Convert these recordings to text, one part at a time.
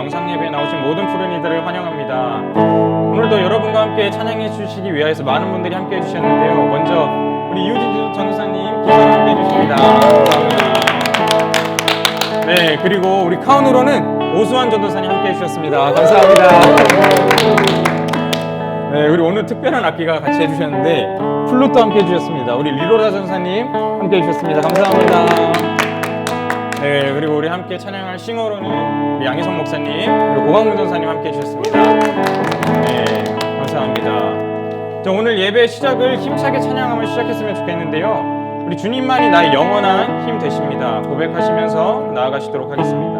영상 예배에 나오신 모든 푸른 이들을 환영합니다. 오늘도 여러분과 함께 찬양해 주시기 위해서 많은 분들이 함께 해주셨는데요. 먼저 우리 이우진 전도사님 기도를 함께 해주십니다. 감사합니다. 네, 그리고 우리 카운으로는 오수환 전도사님 함께 해주셨습니다. 감사합니다. 네, 우리 오늘 특별한 악기가 같이 해주셨는데 플룻도 함께 해주셨습니다. 우리 리로라 전사님 함께 해주셨습니다. 감사합니다. 네, 그리고 우리 함께 찬양할 싱어로는 우리 양희성 목사님 그리고 고광문 전사님 함께 해주셨습니다. 네, 감사합니다. 자, 오늘 예배 시작을 힘차게 찬양하며 시작했으면 좋겠는데요. 우리 주님만이 나의 영원한 힘 되십니다. 고백하시면서 나아가시도록 하겠습니다.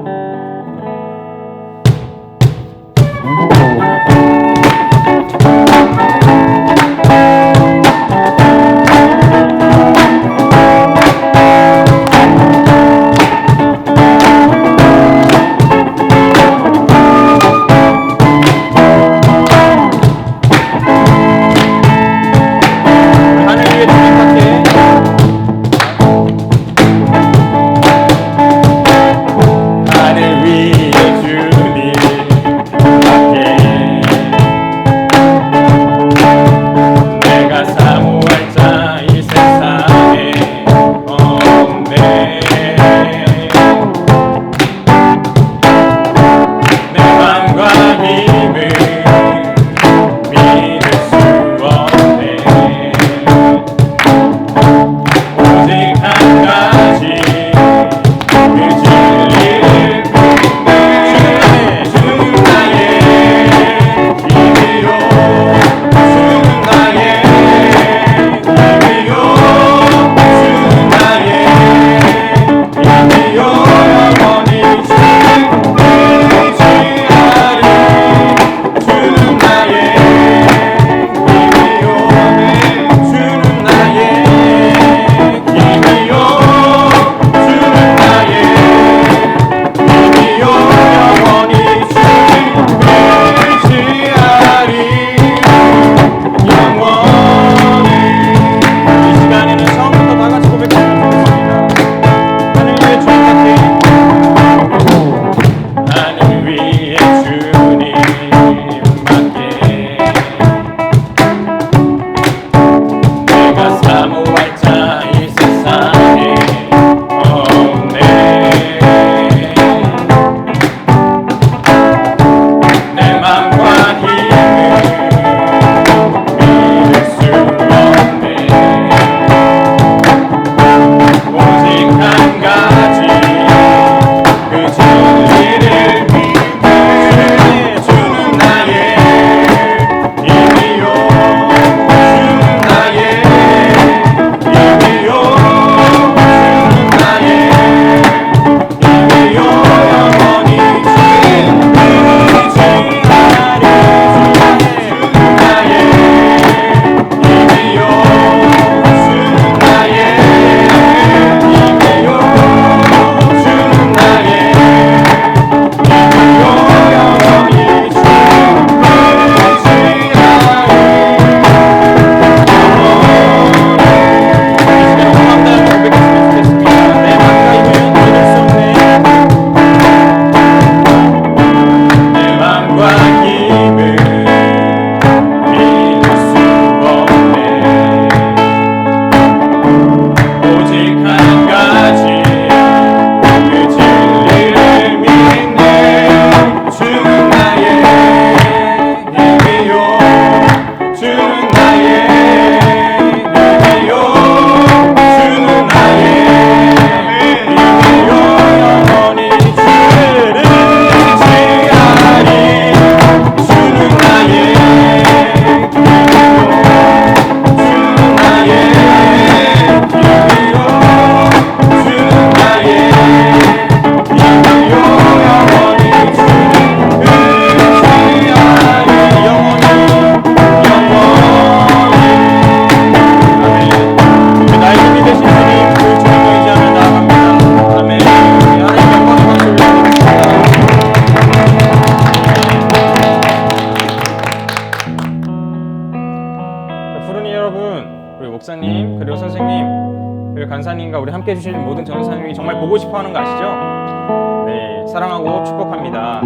목사님, 그리고 선생님, 그리고 간사님과 우리 함께 해주신 모든 전사님이 정말 보고 싶어하는 거 아시죠? 네, 사랑하고 축복합니다.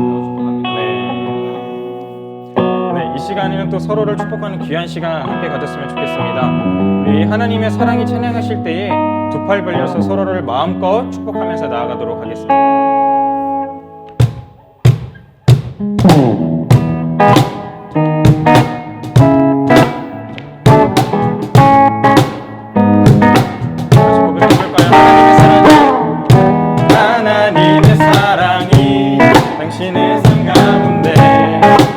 이 시간에는 또 서로를 축복하는 귀한 시간 함께 가졌으면 좋겠습니다. 우리 하나님의 사랑이 찬양하실 때에 두 팔 벌려서 서로를 마음껏 축복하면서 나아가도록 하겠습니다. 하나님의 사랑이 당신의 삶 가운데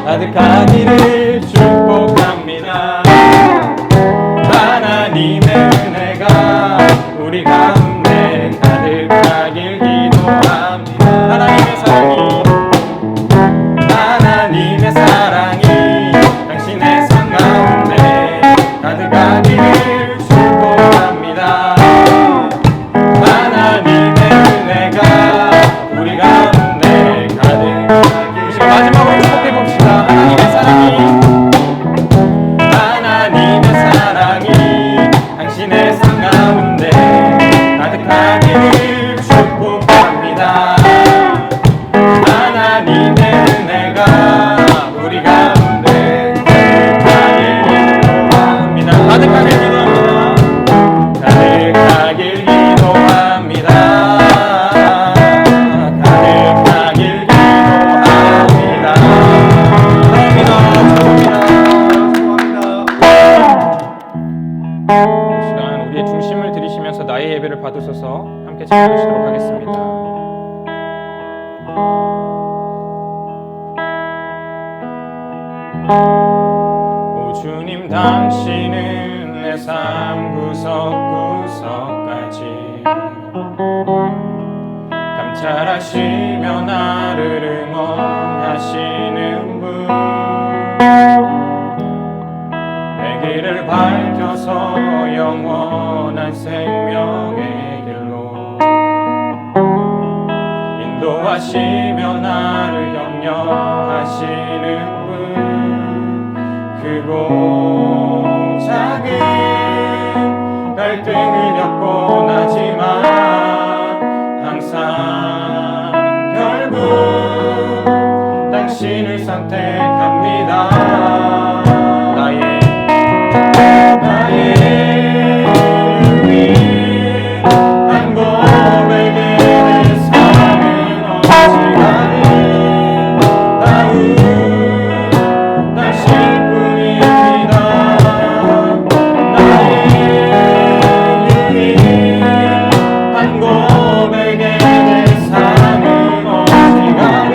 가득하기를 축복합니다. 하나님의 은혜가 우리 가운데 가득하길 기도합니다. 하나님의 사랑이 당신의 삶 가운데 가득하기를 축복합니다. 하나님의 은혜가 우리 가운데 가득하길. 마지막으로 축복해 봅시다. 하나님의 사랑이 당신의 삶 가운데 가득하기를 축복합니다. 하나님의 은혜가 우리 가운데 가득하길 기도합니다. 가득하길 기도합니다. 가득하길 기도합니다. 이 시간 우리의 중심을 들이시면서 나의 예배를 받으소서. 함께 찬양하시도록 하겠습니다. 오 주님, 당신은 내 삶 구석구석까지 감찰하시며 나를 응원하시는 분, 내 길을 밝혀서 영원한 생명의 길로 인도하시며 나를 격려하시는 분, 크고 작은 갈등을 겪곤 하지만 항상 결국 당신을 선택합니다. 나의 유일한 고백에 내 삶은 어지간히 당신뿐입니다. 나의 유일한 고백에 내 삶은 어지간히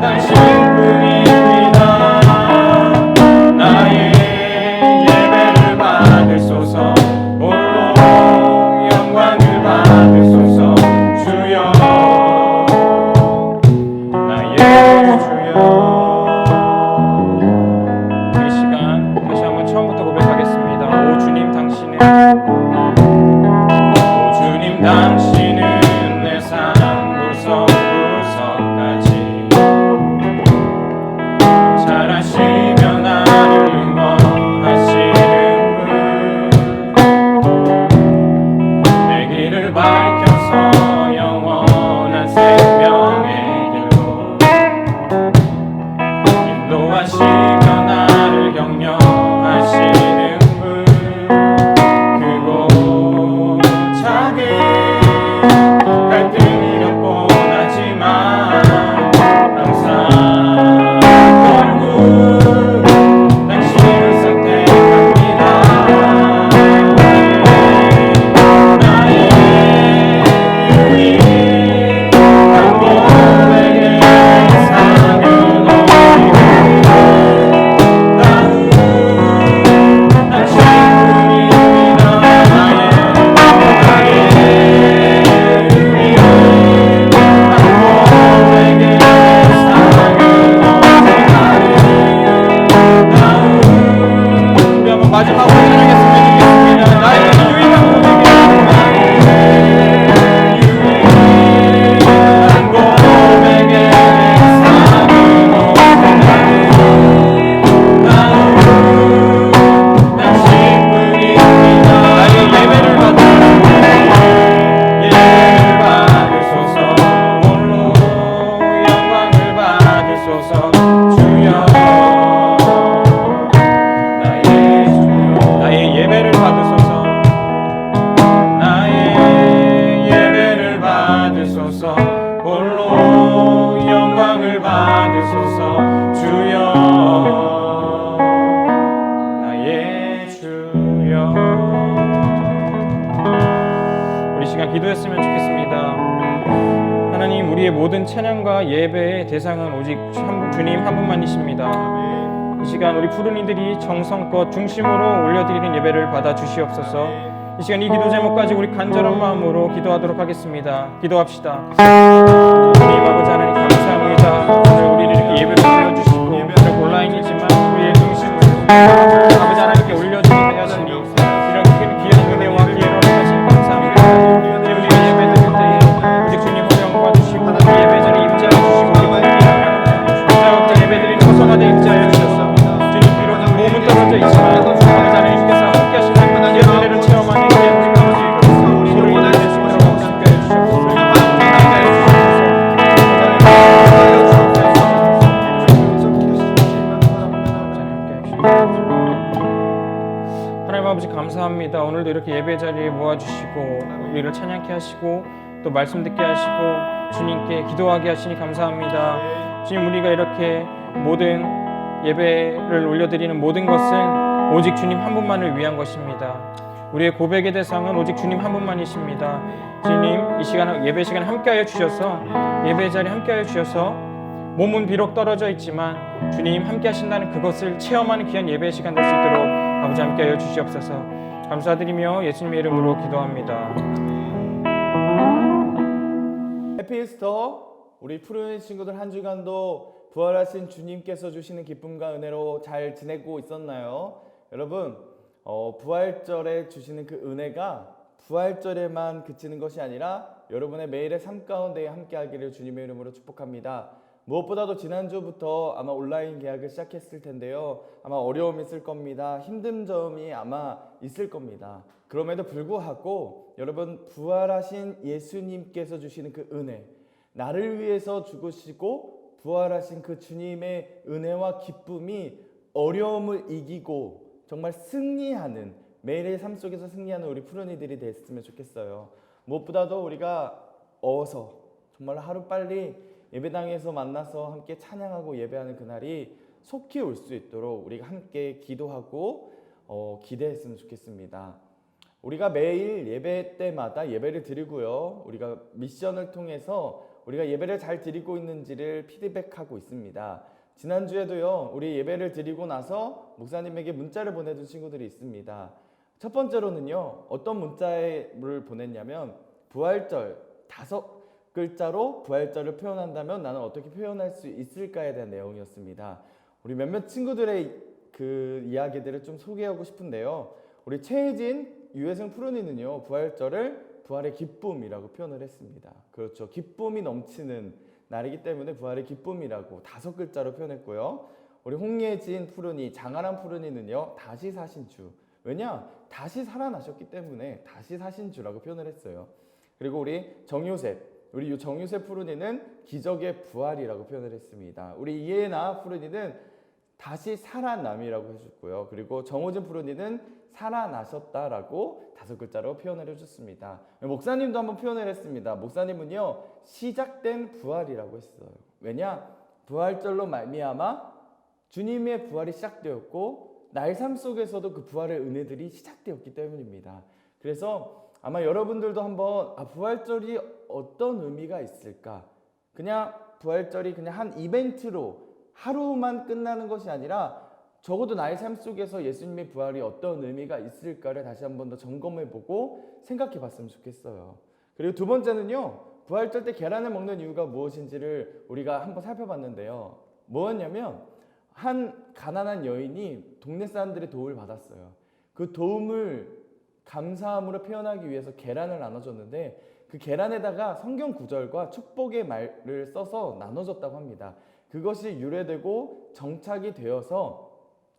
당신뿐입니다. 나의 예배를 받으소서. 홀로 영광을 받으소서. 주여, 나의 주여. 이 시간 다시 한번 처음부터 고백하겠습니다. 오 주님, 당신은 내 삶 구석구석까지 잘하시며 나를 응원하시는 분, 내 길을 밝혀서 영원한 생명의 길로 인도하시며 나를 격려하시는 분, 크고 작은 갈등이 겪곤 하지만 항상 결국 당신을 선택합니다. 나의 유일한 고백에 삶은 어디까지 당신뿐입니다. 나의 마지막으로 찬양했으면 좋겠습니다. 나의 유일한 고백에 삶은 당신뿐입니다. 나의 예배를 받으소서. 홀로 영광을 받으소서. 찬양과 예배의 대상은 오직 주님 한 분만이십니다. 이 시간 우리 푸른이들이 정성껏 중심으로 올려드리는 예배를 받아 주시옵소서. 이 시간 이 기도 제목까지 우리 간절한 마음으로 기도하도록 하겠습니다. 기도합시다. 주님 아버지 하나님 감사합니다. 오늘 우리를 이렇게 예배를 올려주시고 비록 온라인이지만 우리의 중심을 아버지 하나님께 올려드리게 하시니 이런 귀한 은혜와 기회로 하신 감사합니다. 우리가 예배 드릴 때에 오직 주님 허락과 주시고 예배 전에 임재하여 주시고 우리 예배 드리는 허성하게 임재하여 주셔서 주님 비록 몸은 떨어져 있지만 아버지 하나님께서 함께 하시는 예배를 체험하는 귀한 시간을 우리를 인도해 주시도록 함께 해주시옵소서. 하나님 아버지 감사합니다. 오늘도 이렇게 예배 자리에 모아주시고 우리를 찬양케 하시고 또 말씀 듣게 하시고 주님께 기도하게 하시니 감사합니다. 주님 우리가 이렇게 모든 예배를 올려드리는 모든 것은 오직 주님 한 분만을 위한 것입니다. 우리의 고백의 대상은 오직 주님 한 분만이십니다. 주님 이 시간 예배 시간 함께하여 주셔서 예배 자리에 함께하여 주셔서 몸은 비록 떨어져 있지만 주님 함께 하신다는 그것을 체험하는 귀한 예배 시간 될 수 있도록 아버지 함께하여 주시옵소서. 감사드리며 예수님의 이름으로 기도합니다. 해피 이스터. 우리 푸른 친구들 한 주간도 부활하신 주님께서 주시는 기쁨과 은혜로 잘 지내고 있었나요? 여러분 부활절에 주시는 그 은혜가 부활절에만 그치는 것이 아니라 여러분의 매일의 삶 가운데 함께하기를 주님의 이름으로 축복합니다. 무엇보다도 지난주부터 아마 온라인 계약을 시작했을 텐데요. 아마 어려움이 있을 겁니다. 힘든 점이 아마 있을 겁니다. 그럼에도 불구하고 여러분 부활하신 예수님께서 주시는 그 은혜, 나를 위해서 죽으시고 부활하신 그 주님의 은혜와 기쁨이 어려움을 이기고 정말 승리하는, 매일의 삶 속에서 승리하는 우리 푸른이들이 됐으면 좋겠어요. 무엇보다도 우리가 어서 정말 하루빨리 예배당에서 만나서 함께 찬양하고 예배하는 그날이 속히 올 수 있도록 우리가 함께 기도하고 기대했으면 좋겠습니다. 우리가 매일 예배 때마다 예배를 드리고요. 우리가 미션을 통해서 우리가 예배를 잘 드리고 있는지를 피드백하고 있습니다. 지난주에도요. 우리 예배를 드리고 나서 목사님에게 문자를 보내준 친구들이 있습니다. 첫 번째로는요. 어떤 문자를 보냈냐면 부활절 5글자로 부활절을 표현한다면 나는 어떻게 표현할 수 있을까에 대한 내용이었습니다. 우리 몇몇 친구들의 그 이야기들을 좀 소개하고 싶은데요. 우리 최혜진 유혜승 푸른이는요. 부활절을 부활의 기쁨이라고 표현을 했습니다. 그렇죠. 기쁨이 넘치는 날이기 때문에 부활의 기쁨이라고 5글자로 표현했고요. 우리 홍예진 푸른이, 장아람 푸른이는요. 다시 사신 주. 왜냐? 다시 살아나셨기 때문에 다시 사신 주라고 표현을 했어요. 그리고 우리 우리 정유셉 푸른이는 기적의 부활이라고 표현을 했습니다. 우리 이혜나 푸른이는 다시 살아남이라고 해줬고요. 그리고 정호진 푸른이는 살아나셨다라고 5글자로 표현을 해줬습니다. 목사님도 한번 표현을 했습니다. 목사님은요 시작된 부활이라고 했어요. 왜냐? 부활절로 말미암아 주님의 부활이 시작되었고 나의 삶 속에서도 그 부활의 은혜들이 시작되었기 때문입니다. 그래서 아마 여러분들도 한번 부활절이 어떤 의미가 있을까? 그냥 부활절이 그냥 한 이벤트로 하루만 끝나는 것이 아니라 적어도 나의 삶 속에서 예수님의 부활이 어떤 의미가 있을까를 다시 한 번 더 점검해보고 생각해봤으면 좋겠어요. 그리고 두 번째는요. 부활절 때 계란을 먹는 이유가 무엇인지를 우리가 한번 살펴봤는데요. 뭐였냐면 한 가난한 여인이 동네 사람들의 도움을 받았어요. 그 도움을 감사함으로 표현하기 위해서 계란을 나눠줬는데 그 계란에다가 성경 구절과 축복의 말을 써서 나눠줬다고 합니다. 그것이 유래되고 정착이 되어서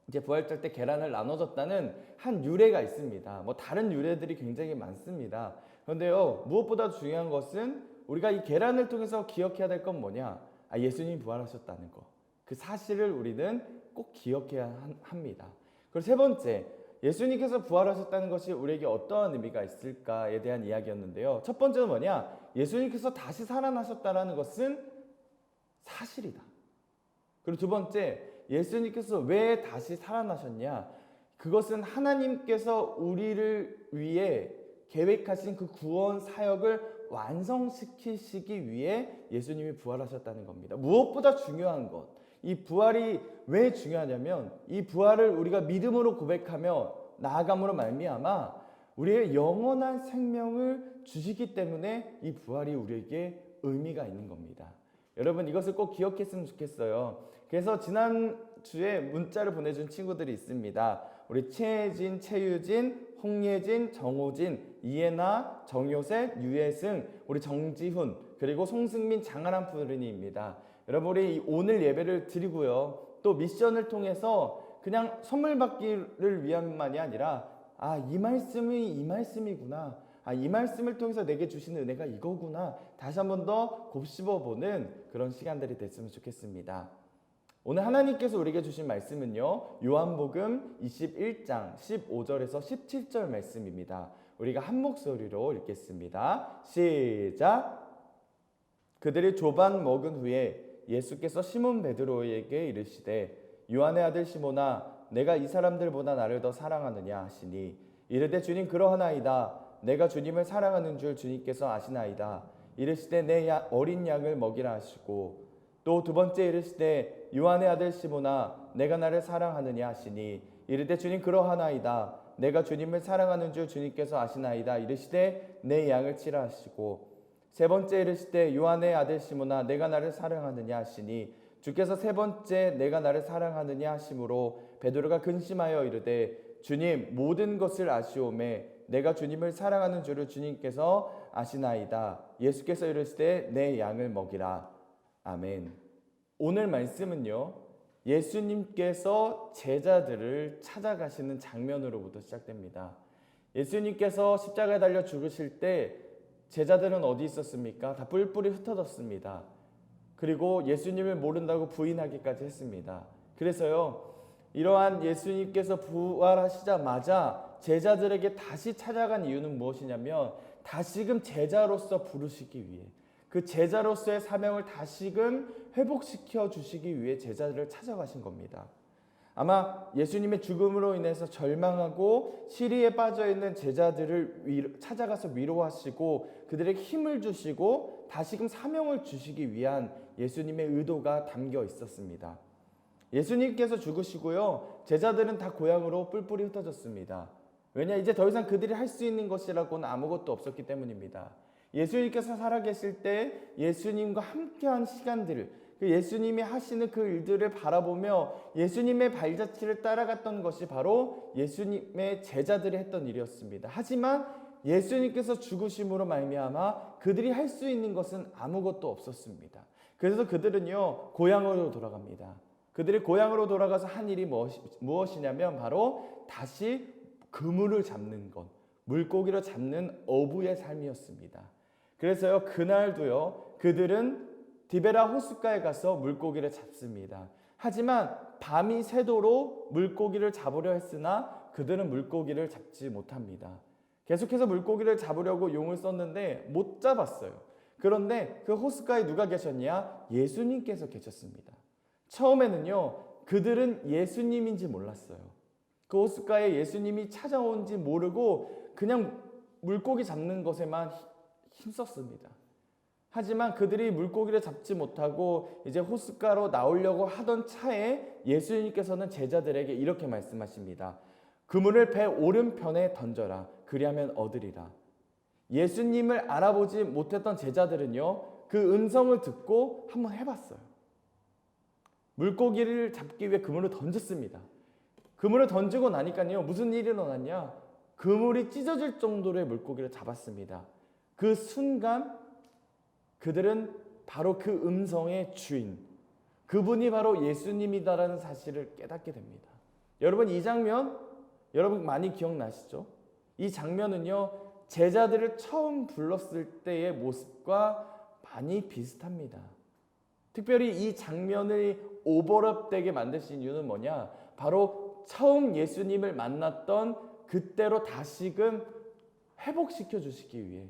이제 부활절 때 계란을 나눠줬다는 한 유래가 있습니다. 뭐 다른 유래들이 굉장히 많습니다. 그런데요, 무엇보다 중요한 것은 우리가 이 계란을 통해서 기억해야 될 건 뭐냐? 예수님이 부활하셨다는 거. 그 사실을 우리는 꼭 기억해야 합니다. 그리고 세 번째, 예수님께서 부활하셨다는 것이 우리에게 어떠한 의미가 있을까에 대한 이야기였는데요. 첫 번째는 뭐냐? 예수님께서 다시 살아나셨다는 것은 사실이다. 그리고 두 번째, 예수님께서 왜 다시 살아나셨냐? 그것은 하나님께서 우리를 위해 계획하신 그 구원 사역을 완성시키시기 위해 예수님이 부활하셨다는 겁니다. 무엇보다 중요한 것, 이 부활이 왜 중요하냐면 이 부활을 우리가 믿음으로 고백하며 나아감으로 말미암아 우리의 영원한 생명을 주시기 때문에 이 부활이 우리에게 의미가 있는 겁니다. 여러분 이것을 꼭 기억했으면 좋겠어요. 그래서 지난주에 문자를 보내준 친구들이 있습니다. 우리 최혜진, 최유진, 홍예진, 정호진, 이혜나, 정효셋, 유혜승, 우리 정지훈, 그리고 송승민, 장하람 푸른이입니다. 여러분 우리 오늘 예배를 드리고요. 또 미션을 통해서 그냥 선물 받기를 위함만이 아니라 이 말씀이 이 말씀이구나. 이 말씀을 통해서 내게 주시는 은혜가 이거구나. 다시 한 번 더 곱씹어보는 그런 시간들이 됐으면 좋겠습니다. 오늘 하나님께서 우리에게 주신 말씀은요. 요한복음 21장 15절에서 17절 말씀입니다. 우리가 한 목소리로 읽겠습니다. 시작! 그들이 조반 먹은 후에 예수께서 시몬 베드로에게 이르시되 요한의 아들 시몬아 내가 이 사람들보다 나를 더 사랑하느냐 하시니 이르되 주님 그러하나이다. 내가 주님을 사랑하는 줄 주님께서 아시나이다. 이르시되 내 어린 양을 먹이라 하시고 또 두 번째 이르시되 요한의 아들 시몬아 내가 나를 사랑하느냐 하시니 이르되 주님 그러하나이다. 내가 주님을 사랑하는 줄 주님께서 아시나이다. 이르시되 내 양을 치라 하시고 세 번째 이르시되 요한의 아들 시몬아 내가 나를 사랑하느냐 하시니 주께서 세 번째 내가 나를 사랑하느냐 하심으로 베드로가 근심하여 이르되 주님 모든 것을 아시오매 내가 주님을 사랑하는 줄을 주님께서 아시나이다. 예수께서 이르시되 내 양을 먹이라. 아멘. 오늘 말씀은요. 예수님께서 제자들을 찾아가시는 장면으로부터 시작됩니다. 예수님께서 십자가에 달려 죽으실 때 제자들은 어디 있었습니까? 다 뿔뿔이 흩어졌습니다. 그리고 예수님을 모른다고 부인하기까지 했습니다. 그래서요. 이러한 예수님께서 부활하시자마자 제자들에게 다시 찾아간 이유는 무엇이냐면 다시금 제자로서 부르시기 위해 그 제자로서의 사명을 다시금 회복시켜 주시기 위해 제자들을 찾아가신 겁니다. 아마 예수님의 죽음으로 인해서 절망하고 시리에 빠져있는 제자들을 찾아가서 위로하시고 그들에게 힘을 주시고 다시금 사명을 주시기 위한 예수님의 의도가 담겨 있었습니다. 예수님께서 죽으시고요. 제자들은 다 고향으로 뿔뿔이 흩어졌습니다. 왜냐 이제 더 이상 그들이 할 수 있는 것이라고는 아무것도 없었기 때문입니다. 예수님께서 살아계실 때 예수님과 함께한 시간들을 그 예수님이 하시는 그 일들을 바라보며 예수님의 발자취를 따라갔던 것이 바로 예수님의 제자들이 했던 일이었습니다. 하지만 예수님께서 죽으심으로 말미암아 그들이 할 수 있는 것은 아무것도 없었습니다. 그래서 그들은요 고향으로 돌아갑니다. 그들이 고향으로 돌아가서 한 일이 무엇이냐면 바로 다시 그물을 잡는 것, 물고기를 잡는 어부의 삶이었습니다. 그래서요 그날도요 그들은 디베라 호숫가에 가서 물고기를 잡습니다. 하지만 밤이 새도록 물고기를 잡으려 했으나 그들은 물고기를 잡지 못합니다. 계속해서 물고기를 잡으려고 용을 썼는데 못 잡았어요. 그런데 그 호숫가에 누가 계셨냐? 예수님께서 계셨습니다. 처음에는요 그들은 예수님인지 몰랐어요. 그 호숫가에 예수님이 찾아온지 모르고 그냥 물고기 잡는 것에만 힘썼습니다. 하지만 그들이 물고기를 잡지 못하고 이제 호숫가로 나오려고 하던 차에 예수님께서는 제자들에게 이렇게 말씀하십니다. 그물을 배 오른편에 던져라. 그리하면 얻으리라. 예수님을 알아보지 못했던 제자들은요 그 음성을 듣고 한번 해봤어요. 물고기를 잡기 위해 그물을 던졌습니다. 그물을 던지고 나니까요 무슨 일이 일어났냐? 그물이 찢어질 정도로의 물고기를 잡았습니다. 그 순간 그들은 바로 그 음성의 주인, 그분이 바로 예수님이다라는 사실을 깨닫게 됩니다. 여러분 이 장면 여러분 많이 기억나시죠? 이 장면은요 제자들을 처음 불렀을 때의 모습과 많이 비슷합니다. 특별히 이 장면을 오버랩되게 만드신 이유는 뭐냐? 바로 처음 예수님을 만났던 그때로 다시금 회복시켜 주시기 위해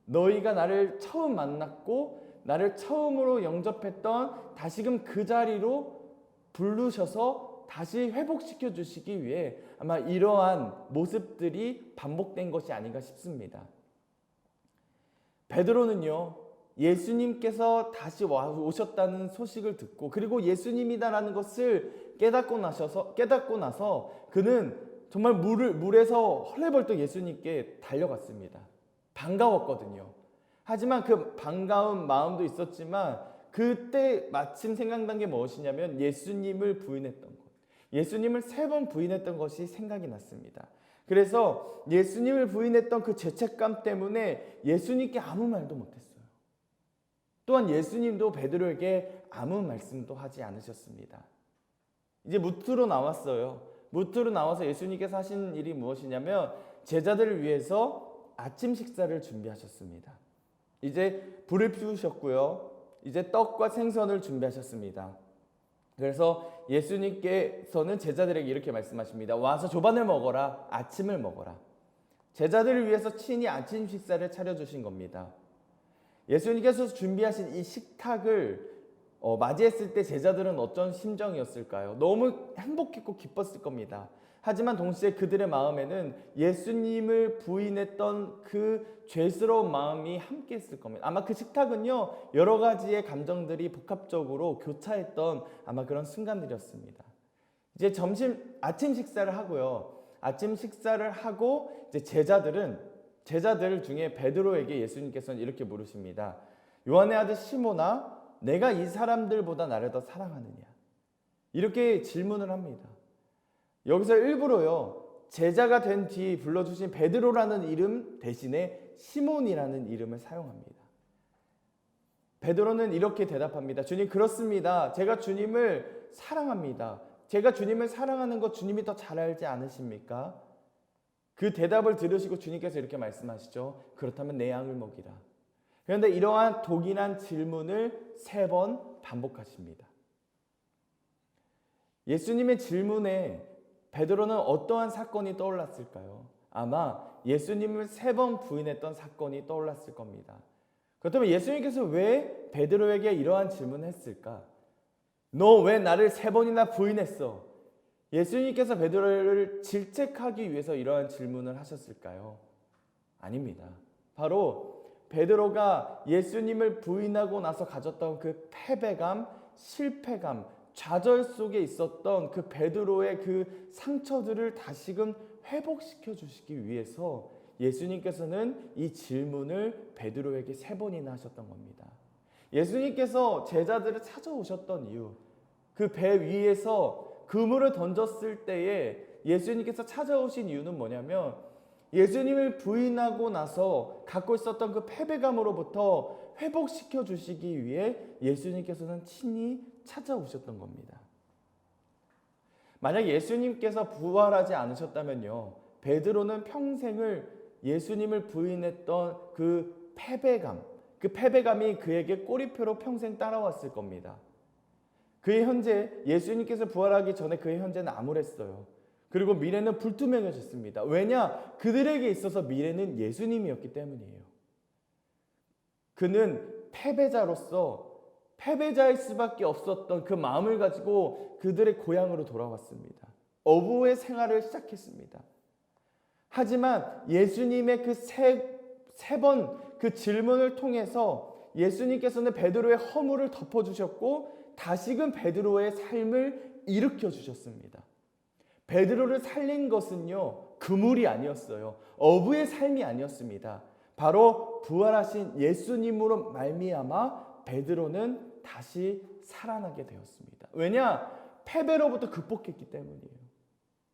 너희가 나를 처음 만났고 나를 처음으로 영접했던 다시금 그 자리로 부르셔서 다시 회복시켜 주시기 위해 아마 이러한 모습들이 반복된 것이 아닌가 싶습니다. 베드로는요, 예수님께서 다시 오셨다는 소식을 듣고 그리고 예수님이다라는 것을 깨닫고 나서 그는 정말 물에서 헐레벌떡 예수님께 달려갔습니다. 반가웠거든요. 하지만 그 반가운 마음도 있었지만 그때 마침 생각난 게 무엇이냐면 예수님을 부인했던 것. 예수님을 3번 부인했던 것이 생각이 났습니다. 그래서 예수님을 부인했던 그 죄책감 때문에 예수님께 아무 말도 못했어요. 또한 예수님도 베드로에게 아무 말씀도 하지 않으셨습니다. 이제 무트로 나왔어요. 무트로 나와서 예수님께서 하신 일이 무엇이냐면 제자들을 위해서 아침 식사를 준비하셨습니다. 이제 불을 피우셨고요. 이제 떡과 생선을 준비하셨습니다. 그래서 예수님께서는 제자들에게 이렇게 말씀하십니다. 와서 조반을 먹어라. 아침을 먹어라. 제자들을 위해서 친히 아침 식사를 차려주신 겁니다. 예수님께서 준비하신 이 식탁을 맞이했을 때 제자들은 어떤 심정이었을까요? 너무 행복했고 기뻤을 겁니다. 하지만 동시에 그들의 마음에는 예수님을 부인했던 그 죄스러운 마음이 함께 있을 겁니다. 아마 그 식탁은요, 여러 가지의 감정들이 복합적으로 교차했던 아마 그런 순간들이었습니다. 이제 아침 식사를 하고요. 아침 식사를 하고 이제 제자들 중에 베드로에게 예수님께서는 이렇게 물으십니다. 요한의 아들 시몬아, 내가 이 사람들보다 나를 더 사랑하느냐? 이렇게 질문을 합니다. 여기서 일부러요, 제자가 된 뒤 불러주신 베드로라는 이름 대신에 시몬이라는 이름을 사용합니다. 베드로는 이렇게 대답합니다. 주님, 그렇습니다. 제가 주님을 사랑합니다. 제가 주님을 사랑하는 것 주님이 더 잘 알지 않으십니까? 그 대답을 들으시고 주님께서 이렇게 말씀하시죠. 그렇다면 내 양을 먹이라. 그런데 이러한 독일한 질문을 3번 반복하십니다. 예수님의 질문에 베드로는 어떠한 사건이 떠올랐을까요? 아마 예수님을 3번 부인했던 사건이 떠올랐을 겁니다. 그렇다면 예수님께서 왜 베드로에게 이러한 질문을 했을까? 너 왜 나를 3번이나 부인했어? 예수님께서 베드로를 질책하기 위해서 이러한 질문을 하셨을까요? 아닙니다. 바로 베드로가 예수님을 부인하고 나서 가졌던 그 패배감, 실패감, 좌절 속에 있었던 그 베드로의 그 상처들을 다시금 회복시켜 주시기 위해서 예수님께서는 이 질문을 베드로에게 3번이나 하셨던 겁니다. 예수님께서 제자들을 찾아오셨던 이유, 그 배 위에서 그물을 던졌을 때에 예수님께서 찾아오신 이유는 뭐냐면 예수님을 부인하고 나서 갖고 있었던 그 패배감으로부터 회복시켜 주시기 위해 예수님께서는 친히 찾아오셨던 겁니다. 만약 예수님께서 부활하지 않으셨다면요, 베드로는 평생을 예수님을 부인했던 그 패배감이 그에게 꼬리표로 평생 따라왔을 겁니다. 그의 현재, 예수님께서 부활하기 전에 그의 현재는 암울했어요. 그리고 미래는 불투명해졌습니다. 왜냐? 그들에게 있어서 미래는 예수님이었기 때문이에요. 그는 패배자일 수밖에 없었던 그 마음을 가지고 그들의 고향으로 돌아왔습니다. 어부의 생활을 시작했습니다. 하지만 예수님의 그 세 번 그 질문을 통해서 예수님께서는 베드로의 허물을 덮어주셨고 다시금 베드로의 삶을 일으켜 주셨습니다. 베드로를 살린 것은요, 그물이 아니었어요. 어부의 삶이 아니었습니다. 바로 부활하신 예수님으로 말미암아 베드로는 다시 살아나게 되었습니다. 왜냐? 패배로부터 극복했기 때문이에요.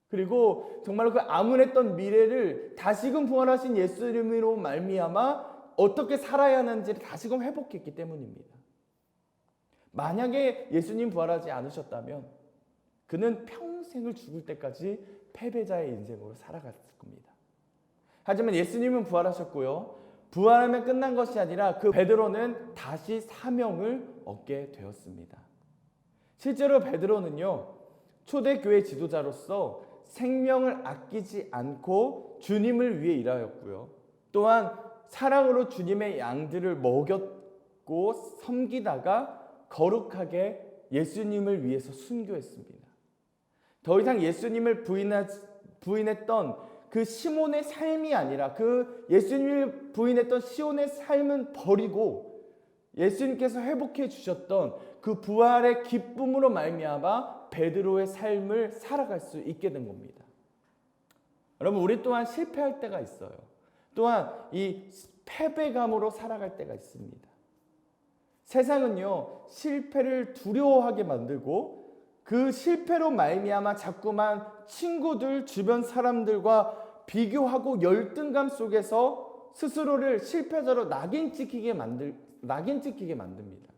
그리고 정말로 그 암울했던 미래를 다시금 부활하신 예수님으로 말미암아 어떻게 살아야 하는지를 다시금 회복했기 때문입니다. 만약에 예수님 부활하지 않으셨다면 그는 평생을 죽을 때까지 패배자의 인생으로 살아갔을 겁니다. 하지만 예수님은 부활하셨고요. 부활하면 끝난 것이 아니라 그 베드로는 다시 사명을 얻게 되었습니다. 실제로 베드로는요, 초대교회 지도자로서 생명을 아끼지 않고 주님을 위해 일하였고요. 또한 사랑으로 주님의 양들을 먹였고 섬기다가 거룩하게 예수님을 위해서 순교했습니다. 더 이상 예수님을 부인했던 그 시몬의 삶이 아니라 그 예수님을 부인했던 시몬의 삶은 버리고 예수님께서 회복해 주셨던 그 부활의 기쁨으로 말미암아 베드로의 삶을 살아갈 수 있게 된 겁니다. 여러분, 우리 또한 실패할 때가 있어요. 또한 이 패배감으로 살아갈 때가 있습니다. 세상은요, 실패를 두려워하게 만들고 그 실패로 말미암아 자꾸만 친구들, 주변 사람들과 비교하고 열등감 속에서 스스로를 실패자로 낙인 찍히게 만듭니다.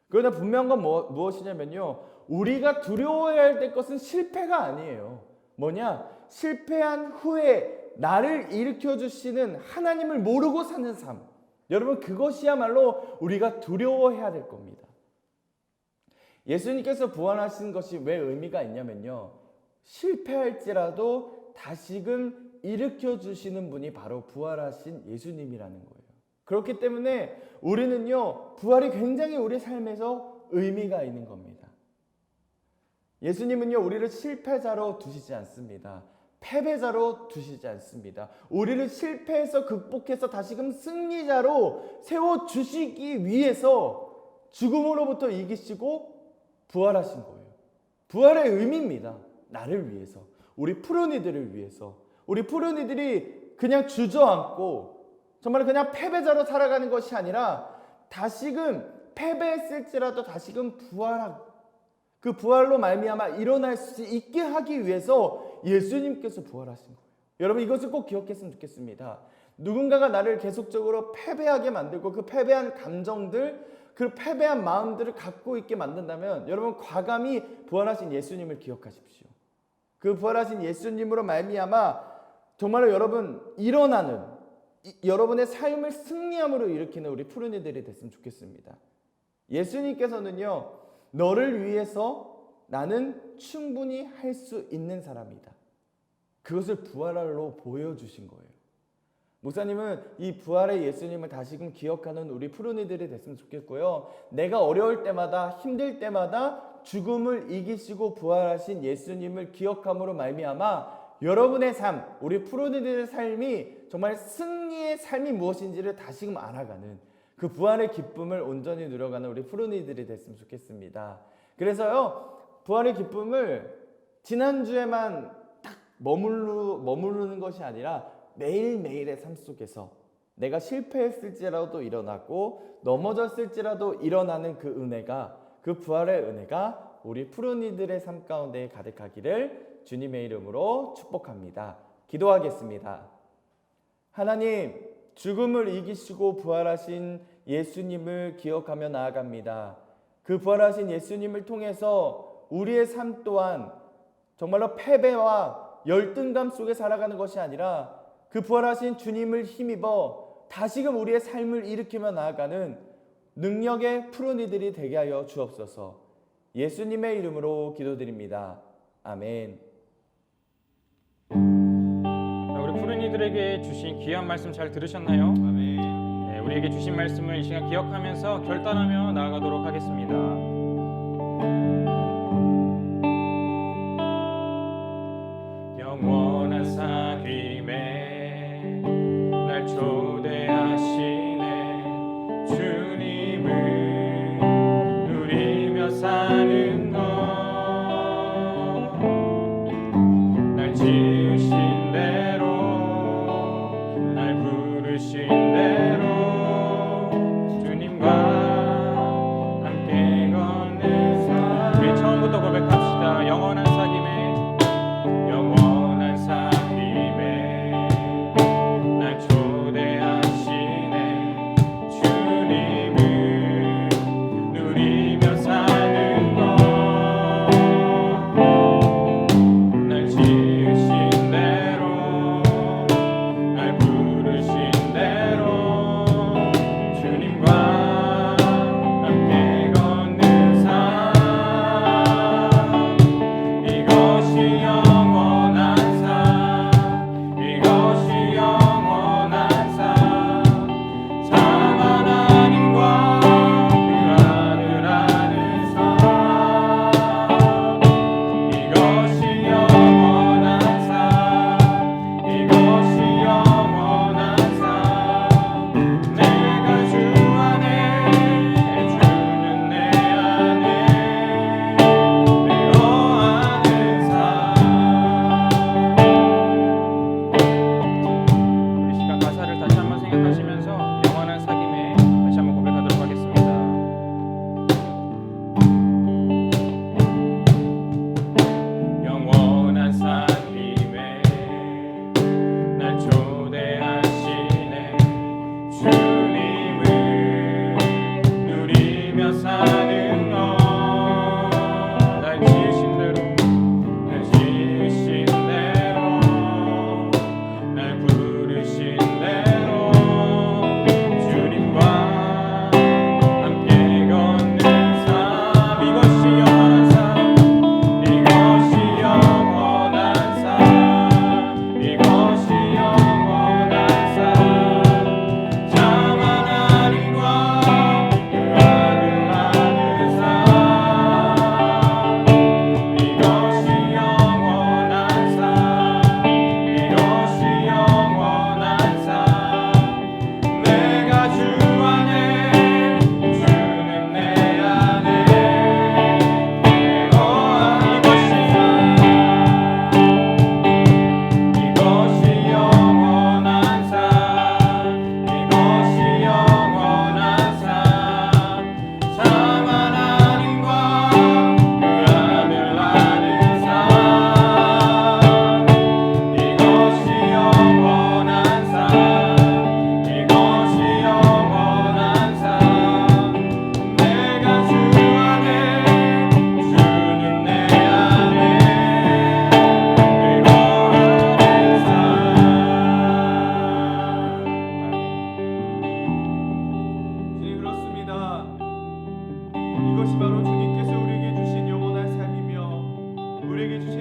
그러나 분명한 건 무엇이냐면요, 우리가 두려워해야 될 것은 실패가 아니에요. 뭐냐? 실패한 후에 나를 일으켜 주시는 하나님을 모르고 사는 삶. 여러분, 그것이야말로 우리가 두려워해야 될 겁니다. 예수님께서 부활하신 것이 왜 의미가 있냐면요, 실패할지라도 다시금 일으켜 주시는 분이 바로 부활하신 예수님이라는 거예요. 그렇기 때문에 우리는요, 부활이 굉장히 우리 삶에서 의미가 있는 겁니다. 예수님은요, 우리를 실패자로 두시지 않습니다. 패배자로 두시지 않습니다. 우리를 실패해서 극복해서 다시금 승리자로 세워주시기 위해서 죽음으로부터 이기시고 부활하신 거예요. 부활의 의미입니다. 나를 위해서, 우리 푸른 이들을 위해서. 우리 푸른 이들이 그냥 주저앉고 정말 그냥 패배자로 살아가는 것이 아니라 다시금 패배했을지라도 다시금 부활하고 그 부활로 말미암아 일어날 수 있게 하기 위해서 예수님께서 부활하신 거예요. 여러분, 이것을 꼭 기억했으면 좋겠습니다. 누군가가 나를 계속적으로 패배하게 만들고 그 패배한 감정들, 그 패배한 마음들을 갖고 있게 만든다면 여러분, 과감히 부활하신 예수님을 기억하십시오. 그 부활하신 예수님으로 말미암아 정말로 여러분 일어나는 여러분의 삶을 승리함으로 일으키는 우리 푸른 이들이 됐으면 좋겠습니다. 예수님께서는요, 너를 위해서 나는 충분히 할 수 있는 사람이다. 그것을 부활로 보여주신 거예요. 목사님은 이 부활의 예수님을 다시금 기억하는 우리 푸른 이들이 됐으면 좋겠고요. 내가 어려울 때마다, 힘들 때마다 죽음을 이기시고 부활하신 예수님을 기억함으로 말미암아 여러분의 삶, 우리 푸른 이들의 삶이 정말 승리의 삶이 무엇인지를 다시금 알아가는 그 부활의 기쁨을 온전히 누려가는 우리 푸른 이들이 됐으면 좋겠습니다. 그래서요, 부활의 기쁨을 지난주에만 딱 머무르는 것이 아니라 매일매일의 삶 속에서 내가 실패했을지라도 일어나고 넘어졌을지라도 일어나는 그 은혜가, 그 부활의 은혜가 우리 푸른 이들의 삶 가운데 가득하기를 주님의 이름으로 축복합니다. 기도하겠습니다. 하나님, 죽음을 이기시고 부활하신 예수님을 기억하며 나아갑니다. 그 부활하신 예수님을 통해서 우리의 삶 또한 정말로 패배와 열등감 속에 살아가는 것이 아니라 그 부활하신 주님을 힘입어 다시금 우리의 삶을 일으키며 나아가는 능력의 푸른 이들이 되게 하여 주옵소서. 예수님의 이름으로 기도드립니다. 아멘. 우리 푸른 이들에게 주신 귀한 말씀 잘 들으셨나요? 아멘. 네, 우리에게 주신 말씀을 이 시간 기억하면서 결단하며 나아가도록 하겠습니다. 영원한 삶에 날 초대하시네. 주님을 누리며 사는 것, 날 지으신 대로, 날 부르신 대로 주님과 함께 걷는 삶. 우리 처음부터 고백합시다. 영원한 삶임에, 영원한 삶임에 날 초대하시네.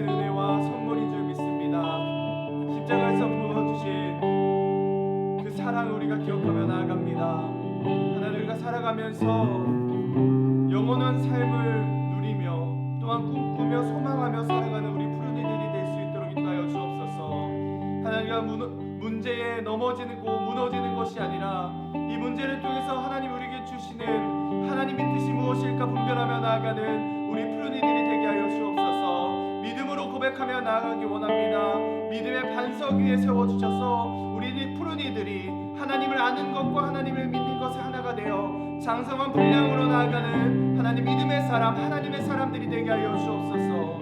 크신 은혜와 선물인 줄 믿습니다. 십자가에서 보여주신 그 사랑을 우리가 기억하며 나아갑니다. 하나님, 우리가 살아가면서 영원한 삶을 누리며 또한 꿈꾸며 소망하며 살아가는 우리 푸른이들이 될 수 있도록 인도하여 주옵소서. 하나님과 문제에 넘어지고 무너지는 것이 아니라 이 문제를 통해서 하나님 우리에게 주시는 하나님의 뜻이 무엇일까 분별하며 나아가는 우리 푸른이들이 되게 하여 주옵소서. 믿음으로 고백하며 나아가기 원합니다. 믿음의 반석 위에 세워주셔서 우리 푸른이들이 하나님을 아는 것과 하나님을 믿는 것의 하나가 되어 장성한 분량으로 나아가는 하나님 믿음의 사람, 하나님의 사람들이 되게 하여 주옵소서.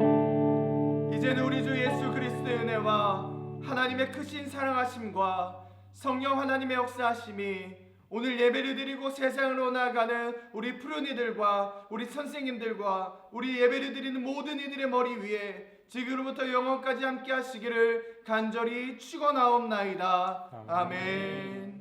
이제는 우리 주 예수 그리스도의 은혜와 하나님의 크신 사랑하심과 성령 하나님의 역사하심이 오늘 예배를 드리고 세상으로 나아가는 우리 푸른이들과 우리 선생님들과 우리 예배를 드리는 모든 이들의 머리 위에 지금부터 영원까지 함께 하시기를 간절히 축원하옵나이다. 아멘.